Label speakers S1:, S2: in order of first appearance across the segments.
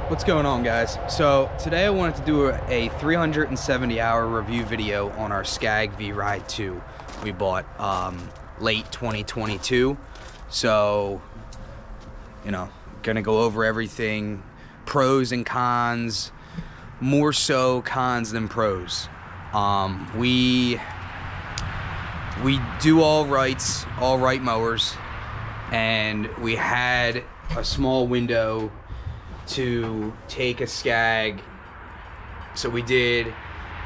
S1: What's going on, guys? So today I wanted to do a 370-hour review video on our Scag V Ride II we bought late 2022. So, you know, gonna go over everything, pros and cons, more so cons than pros. We do all right mowers, and we had a small window to take a Scag, so we did.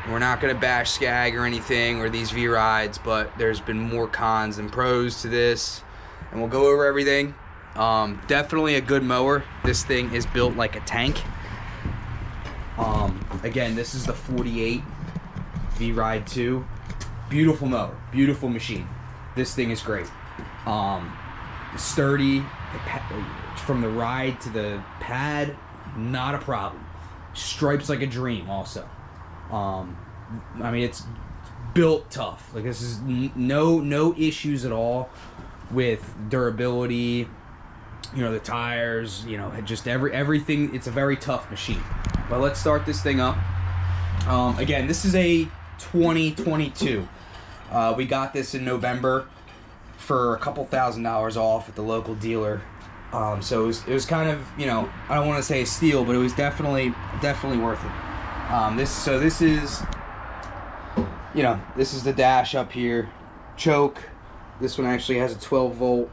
S1: We're not gonna bash Scag or anything or these V rides, but there's been more cons than pros to this, and we'll go over everything. Definitely a good mower. This thing is built like a tank. Again, this is the 48 V Ride II. Beautiful mower, beautiful machine. This thing is great. Sturdy. From the ride to the pad, not a problem. Stripes like a dream also. I mean, it's built tough. Like, this is no issues at all with durability, you know, the tires, you know, just everything. It's a very tough machine. But let's start this thing up. Again, this is a 2022. We got this in November for a couple $1,000s off at the local dealer. So it was kind of, you know, I don't want to say a steal, but it was definitely worth it. This is, you know, this is the dash up here, choke. This one actually has a 12-volt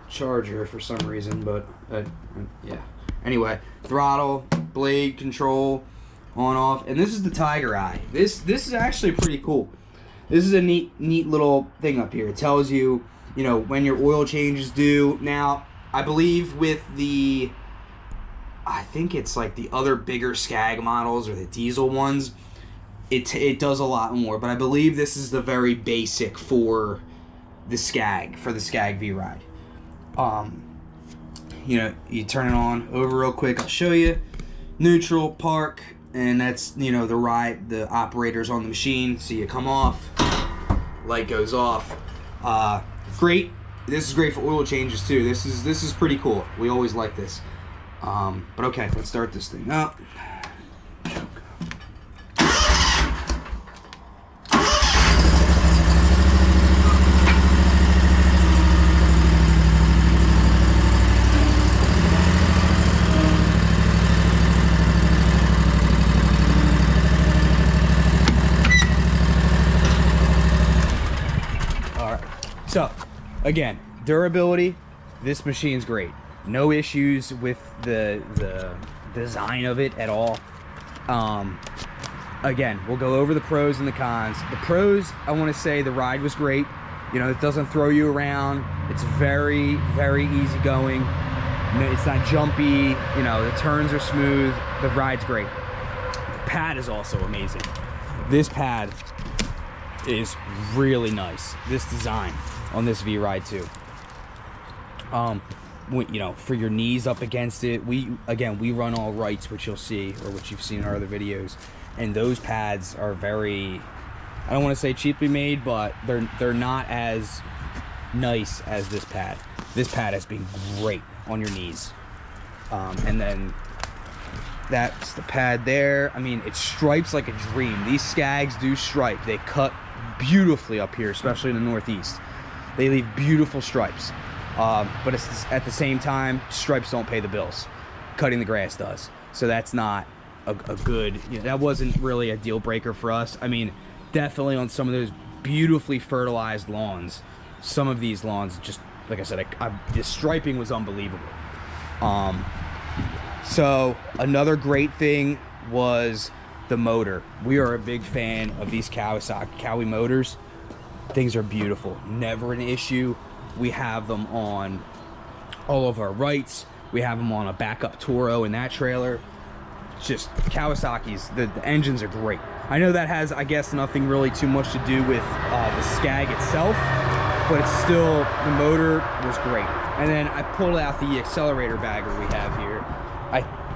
S1: charger for some reason, but yeah. Anyway, throttle, blade control, on off, and this is the Tiger Eye. This is actually pretty cool. This is a neat little thing up here. It tells you, you know, when your oil change is due. Now, I believe with the, I think it's like the other bigger Scag models or the diesel ones, it does a lot more. But I believe this is the very basic for the Scag V Ride. You know, you turn it on over real quick. I'll show you. Neutral, park, and that's, you know, the operator's on the machine. So you come off, light goes off. Great. This is great for oil changes too. This is pretty cool. We always like this. But okay, let's start this thing up. All right. So, again, durability, this machine's great. No issues with the design of it at all. Again, we'll go over the pros and the cons. The pros, I want to say the ride was great. You know, it doesn't throw you around. It's very, very easy going. It's not jumpy. You know, the turns are smooth. The ride's great. The pad is also amazing. This pad is really nice. This design on this V Ride II. You know, for your knees up against it, we run all rights, which you'll see, or which you've seen in our other videos, and those pads are very, I don't want to say cheaply made, but they're not as nice as this pad. This pad has been great on your knees. And then that's the pad there. I mean, it stripes like a dream. These Scags do stripe. They cut beautifully up here, especially in the Northeast. They leave beautiful stripes. But it's, at the same time, stripes don't pay the bills. Cutting the grass does. So that's not a good, you know, that wasn't really a deal breaker for us. I mean, definitely on some of those beautifully fertilized lawns, some of these lawns, just like I said, the striping was unbelievable. So another great thing was the motor. We are a big fan of these Kawasaki motors. Things are beautiful, never an issue. We have them on all of our rights. We have them on a backup Toro in that trailer. Just Kawasaki's, the engines are great. I know that has, I guess, nothing really too much to do with the Scag itself, but it's still, the motor was great. And then I pulled out the accelerator bagger we have here.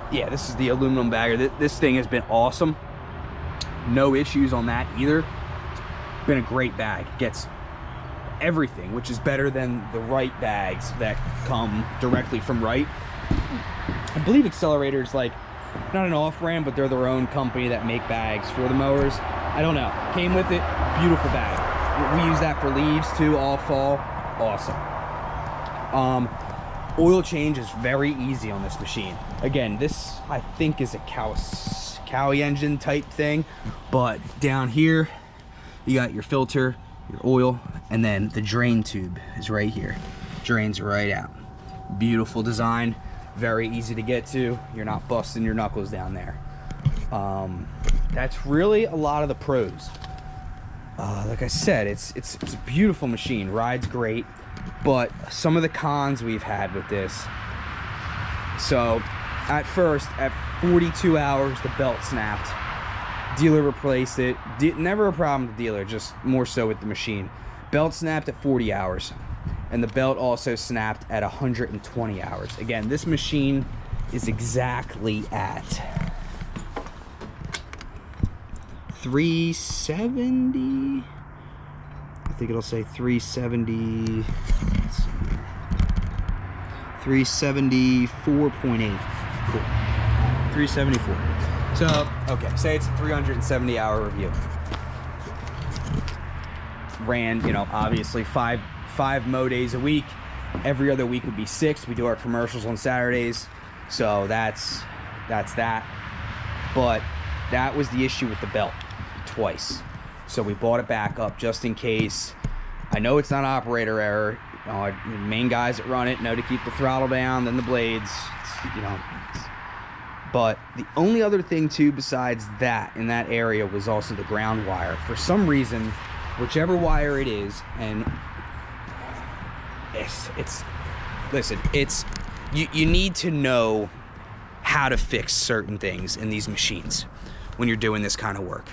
S1: Yeah, this is the aluminum bagger. This thing has been awesome. No issues on that either. It's been a great bag. It gets everything, which is better than the Wright bags that come directly from Wright. I believe Accelerator's like not an off-brand, but they're their own company that make bags for the mowers. I don't know. Came with it, beautiful bag. We use that for leaves too, all fall. Awesome. Oil change is very easy on this machine. Again, this I think is a Cowie engine type thing, but down here you got your filter, your oil, and then the drain tube is right here. Drains right out. Beautiful design, very easy to get to. You're not busting your knuckles down there. That's really a lot of the pros. Like I said, it's a beautiful machine. Rides great, but some of the cons we've had with this. So at first, at 42 hours, the belt snapped. Dealer replaced it. Never a problem with the dealer, just more so with the machine. Belt snapped at 40 hours, and the belt also snapped at 120 hours. Again, this machine is exactly at 370. I think it'll say 370. Let's see here. 374.8. Cool. 374. So, okay, say it's a 370 hour review. Ran, you know, obviously five mow days a week. Every other week would be 6. We do our commercials on Saturdays. So that's that. But that was the issue with the belt twice. So we bought it back up just in case. I know it's not operator error. The main guys that run it know to keep the throttle down, then the blades, you know. But the only other thing too besides that in that area was also the ground wire. For some reason, whichever wire it is, and listen, you need to know how to fix certain things in these machines when you're doing this kind of work.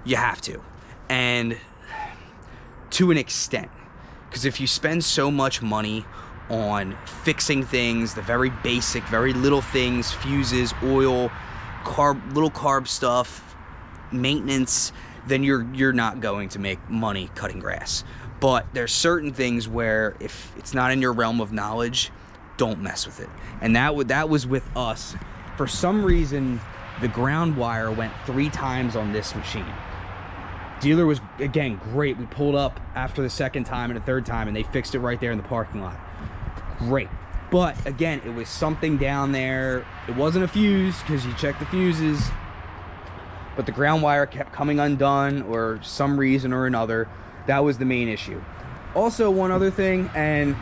S1: You have to, and to an extent, because if you spend so much money on fixing things, the very basic, very little things, fuses, oil, little carb stuff, maintenance, then you're not going to make money cutting grass. But there's certain things where if it's not in your realm of knowledge, don't mess with it. And that was with us. For some reason, the ground wire went 3 times on this machine. Dealer was, again, great. We pulled up after the second time and the third time, and they fixed it right there in the parking lot. Great. But again, it was something down there. It wasn't a fuse, because you check the fuses, but the ground wire kept coming undone or some reason or another. That was the main issue. Also, one other thing, and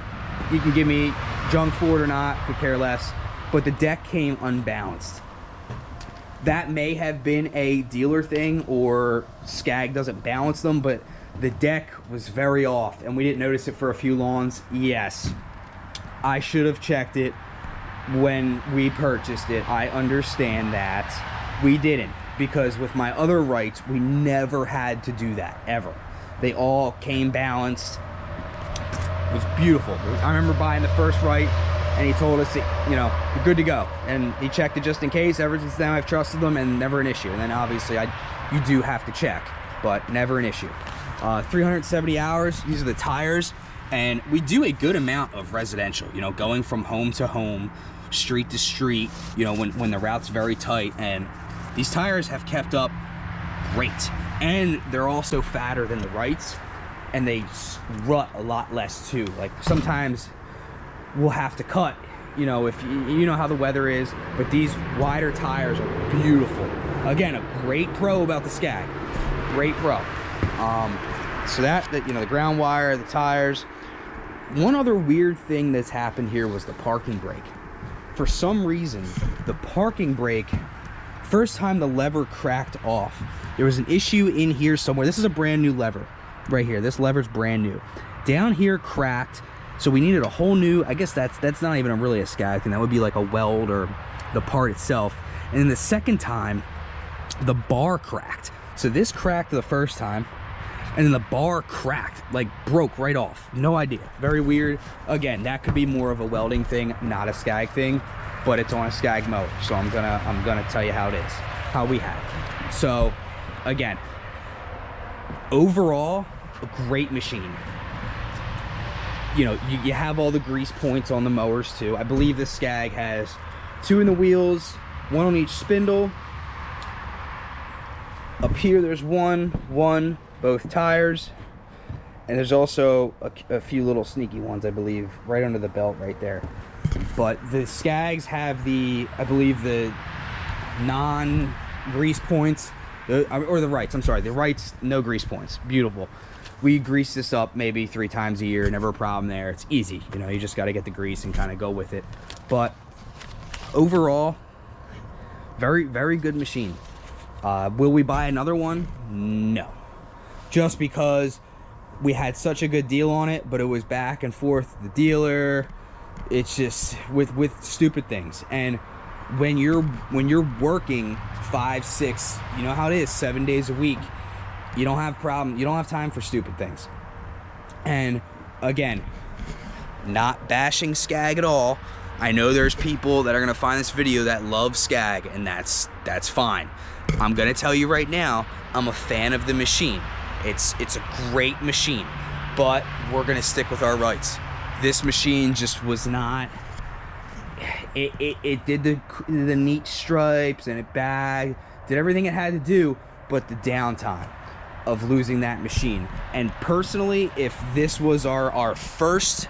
S1: you can give me junk for it or not, could care less, but the deck came unbalanced. That may have been a dealer thing, or Scag doesn't balance them, but the deck was very off, and we didn't notice it for a few lawns. Yes, I should have checked it when we purchased it. I understand that. We didn't, because with my other rights, we never had to do that, ever. They all came balanced. It was beautiful. I remember buying the first right, and he told us, you know, you're good to go. And he checked it just in case. Ever since then, I've trusted them, and never an issue. And then obviously, you do have to check, but never an issue. 370 hours. These are the tires, and we do a good amount of residential. You know, going from home to home, street to street. You know, when the route's very tight, and these tires have kept up great. And they're also fatter than the rights, and they rut a lot less too. Like sometimes we'll have to cut, you know, if you know how the weather is, but these wider tires are beautiful. Again, a great pro about the Scag, great pro. So that you know, the ground wire, the tires. One other weird thing that's happened here was the parking brake. For some reason, the parking brake, first time the lever cracked off, there was an issue in here somewhere. This is a brand new lever right here. This lever's brand new. Down here cracked. So we needed a whole new, I guess that's not even really a Scag thing. That would be like a weld or the part itself. And then the second time, the bar cracked. So this cracked the first time, and then the bar cracked, like broke right off. No idea. Very weird. Again, that could be more of a welding thing, not a Scag thing, but it's on a Scag mower. So I'm gonna tell you how it is, how we had it. So again, overall, a great machine. You know, you have all the grease points on the mowers too. I believe this Scag has 2 in the wheels, 1 on each spindle. Up here there's one, both tires. And there's also a few little sneaky ones, I believe, right under the belt right there. But the Scags have I believe the non-grease points, or the Rights, I'm sorry, the Rights, no grease points. Beautiful. We grease this up maybe 3 times a year, never a problem there. It's easy, you know, you just got to get the grease and kind of go with it. But overall, very, very good machine. Will we buy another one? No. Just because we had such a good deal on it, but it was back and forth the dealer. It's just with stupid things. And when you're working 5, 6, you know how it is, 7 days a week, you don't have time for stupid things. And again, not bashing Scag at all. I know there's people that are gonna find this video that love Scag, and that's fine. I'm gonna tell you right now, I'm a fan of the machine. It's a great machine, but we're gonna stick with our rights. This machine just was not. It did the neat stripes, and it bagged, did everything it had to do, but the downtime of losing that machine. And personally, if this was our first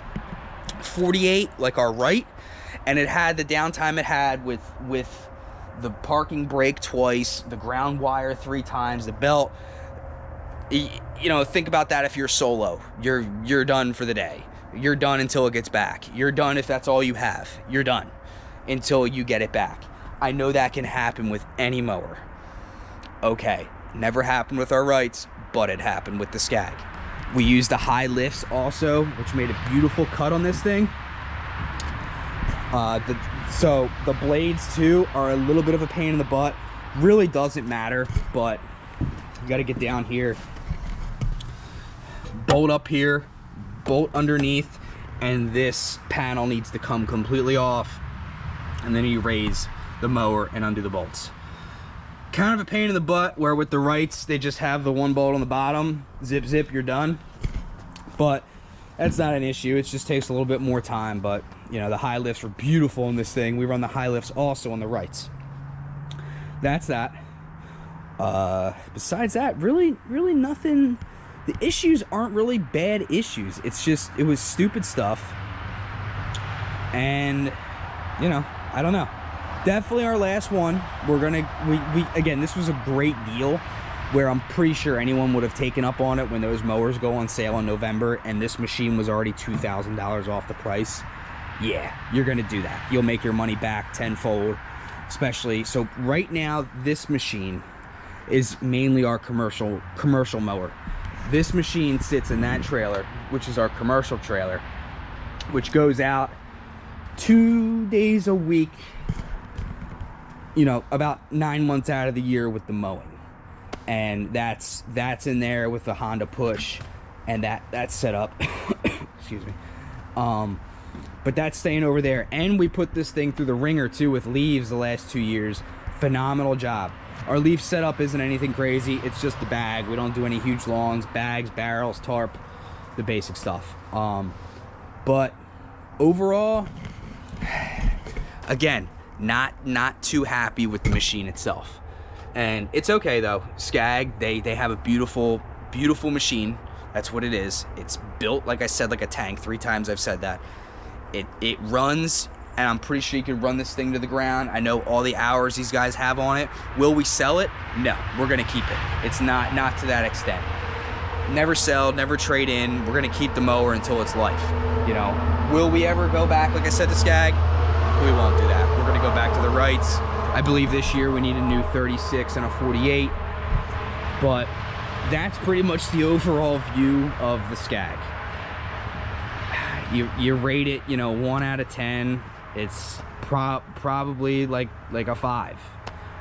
S1: 48, like our right, and it had the downtime it had with the parking brake twice, the ground wire 3 times, the belt. You know, think about that. If you're solo, you're done for the day. You're done until it gets back. You're done if that's all you have. You're done until you get it back. I know that can happen with any mower. Okay, never happened with our Rights, but it happened with the Scag. We used the high lifts also, which made a beautiful cut on this thing. So the blades too are a little bit of a pain in the butt. Really doesn't matter, but you got to get down here, bolt up here, bolt underneath, and this panel needs to come completely off, and then you raise the mower and undo the bolts. Kind of a pain in the butt, where with the Rights they just have the 1 bolt on the bottom, zip zip, you're done. But that's not an issue. It just takes a little bit more time. But you know, the high lifts are beautiful in this thing. We run the high lifts also on the Rights. That's that. Besides that, really nothing. The issues aren't really bad issues. It's just, it was stupid stuff. And you know, I don't know. Definitely our last one. We're gonna, we again, this was a great deal, where I'm pretty sure anyone would have taken up on it when those mowers go on sale in November, and this machine was already $2,000 off the price. Yeah, you're gonna do that. You'll make your money back tenfold. Especially, so right now, this machine is mainly our commercial mower. This machine sits in that trailer, which is our commercial trailer, which goes out 2 days a week, you know, about 9 months out of the year with the mowing. And that's in there with the Honda push, and that's set up. Excuse me. But that's staying over there. And we put this thing through the ringer too with leaves the last 2 years. Phenomenal job. Our leaf setup isn't anything crazy. It's just the bag. We don't do any huge lawns, bags, barrels, tarp, the basic stuff. But overall, again, not too happy with the machine itself. And it's okay though. Scag, they have a beautiful machine. That's what it is. It's built, like I said, like a tank. 3 times I've said that. It runs, and I'm pretty sure you can run this thing to the ground. I know all the hours these guys have on it. Will we sell it? No, we're gonna keep it. It's not to that extent. Never sell, never trade in. We're gonna keep the mower until it's life. You know, will we ever go back, like I said, to Scag? We won't do that. We're gonna go back to the Rights. I believe this year we need a new 36 and a 48. But that's pretty much the overall view of the Scag. You rate it, you know, 1 out of 10. It's probably like a 5,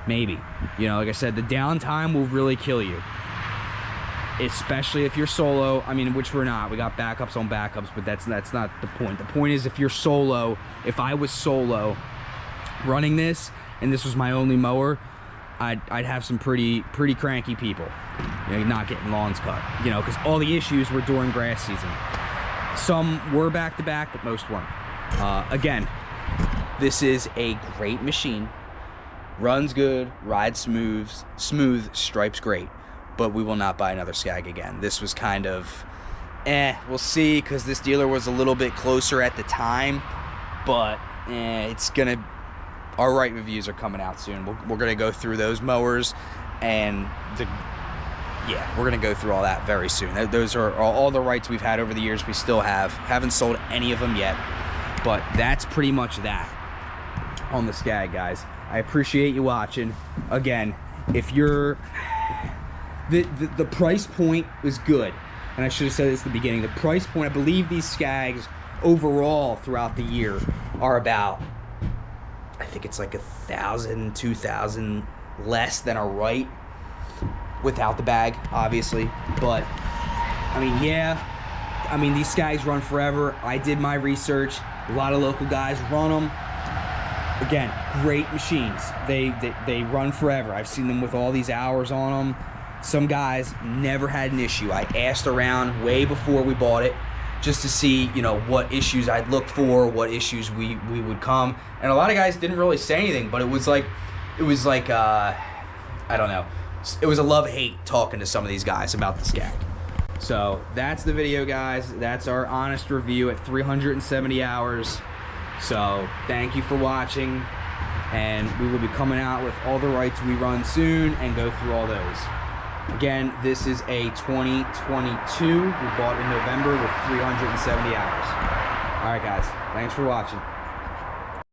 S1: maybe. You know, like I said, the downtime will really kill you, especially if you're solo. I mean, which we're not. We got backups on backups, but that's not the point. The point is, if you're solo, if I was solo running this and this was my only mower, I'd have some pretty cranky people, you know, not getting lawns cut, you know, because all the issues were during grass season. Some were back to back, but most weren't. Again, This is a great machine. Runs good, rides smooth, stripes great. But we will not buy another Scag again. This was kind of, we'll see, because this dealer was a little bit closer at the time. But it's gonna, our right reviews are coming out soon. We're gonna go through those mowers, and we're gonna go through all that very soon. Those are all the rights we've had over the years. We still haven't sold any of them yet. But that's pretty much that on the Scag, guys. I appreciate you watching. Again, if you're the price point was good, and I should have said this at the beginning. The price point, I believe these Scags overall throughout the year are about, I think it's like 1,000, 2,000 less than a right without the bag, obviously. But I mean, yeah, I mean, these Scags run forever. I did my research. A lot of local guys run them. Again, great machines. They run forever. I've seen them with all these hours on them. Some guys never had an issue. I asked around way before we bought it just to see, you know, what issues I'd look for, what issues we would come. And a lot of guys didn't really say anything, but it was like I don't know. It was a love-hate talking to some of these guys about the Scag. So that's the video, guys. That's our honest review at 370 hours. So thank you for watching, and we will be coming out with all the rights we run soon and go through all those. Again, this is a 2022. We bought in November with 370 hours. All right, guys. Thanks for watching.